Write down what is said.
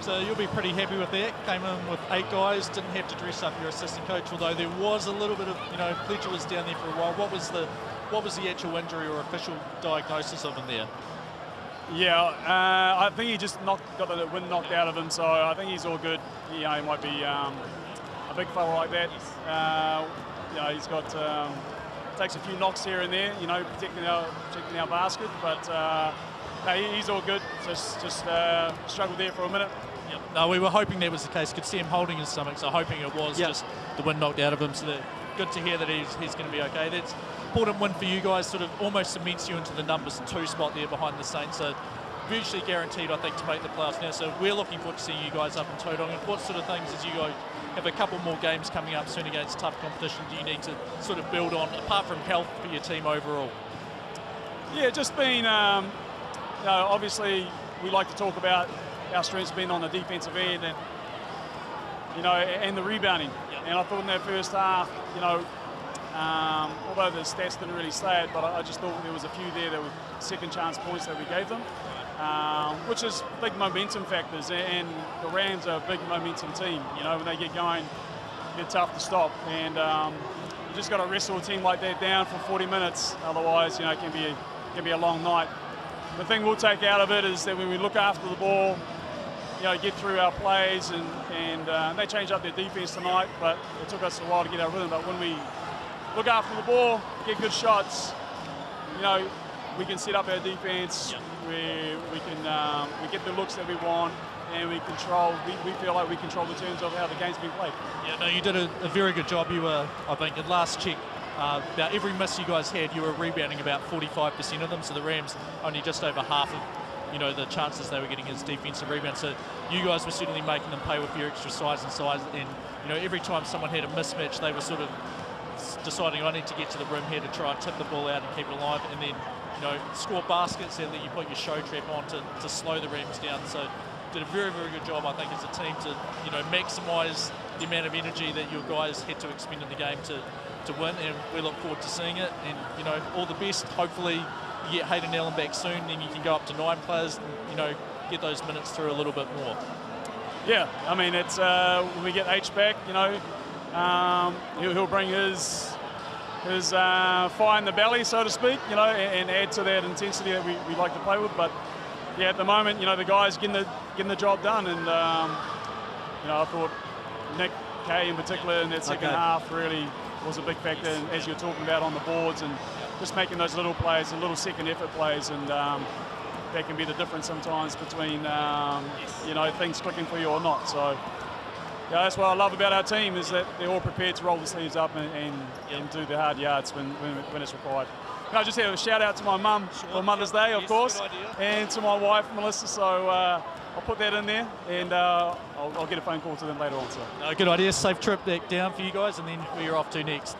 So you'll be pretty happy with that. Came in with 8 guys, didn't have to dress up your assistant coach, although there was a little bit of, Fletcher was down there for a while. What was the actual injury or official diagnosis of him there? Yeah, I think he just got the wind knocked out of him, so I think he's all good. He might be a big fella like that. He's got takes a few knocks here and there, protecting our basket, but he's all good. Just struggled there for a minute. Yep. No, we were hoping that was the case. Could see him holding his stomach, so hoping it was just the wind knocked out of him. So good to hear that he's going to be okay. That's important win for you guys. Sort of almost cements you into the numbers 2 spot there behind the Saints. So virtually guaranteed, I think, to make the playoffs now. So we're looking forward to seeing you guys up in Tauranga. And what sort of things, as you guys have a couple more games coming up soon against tough competition, do you need to sort of build on, apart from health for your team overall? Yeah, just been, obviously we like to talk about our strengths being on the defensive end and the rebounding. Yep. And I thought in that first half, although the stats didn't really say it, but I just thought there was a few there that were second chance points that we gave them, which is big momentum factors. And the Rams are a big momentum team. When they get going, they're tough to stop. And you just got to wrestle a team like that down for 40 minutes. Otherwise, it can be a long night. The thing we'll take out of it is that when we look after the ball, get through our plays, and they changed up their defense tonight, but it took us a while to get our rhythm. But when we look after the ball, get good shots, we can set up our defense. Yep. We get the looks that we want, and we feel like we control the terms of how the game's been played. Yeah, no, you did a very good job. You were, I think, at last check, about every miss you guys had, you were rebounding about 45% of them. So the Rams only just over half of the chances they were getting as defensive rebounds. So you guys were certainly making them pay with your extra size. And every time someone had a mismatch, they were sort of deciding, I need to get to the rim here to try and tip the ball out and keep it alive, and then score baskets and then you put your show trap on to slow the Rams down. So did a very, very good job, I think, as a team to maximise the amount of energy that your guys had to expend in the game to win, and we look forward to seeing it. And all the best. Hopefully you get Hayden Allen back soon, and you can go up to 9 players and get those minutes through a little bit more. Yeah, I mean, it's when we get H back, he'll bring his fire in the belly, so to speak, and add to that intensity that we like to play with. But yeah, at the moment, the guys getting the job done, and I thought Nick Kay in particular in that second half really was a big factor, as you're talking about on the boards, and just making those little plays, and little second effort plays, and that can be the difference sometimes between things clicking for you or not. So yeah, that's what I love about our team, is that they're all prepared to roll the sleeves up and do the hard yards when it's required. And I just have a shout out to my mum for Mother's Day, of course, and to my wife Melissa. So I'll put that in there, and I'll get a phone call to them later on. So. Good idea. Safe trip back down for you guys, and then where you're off to next.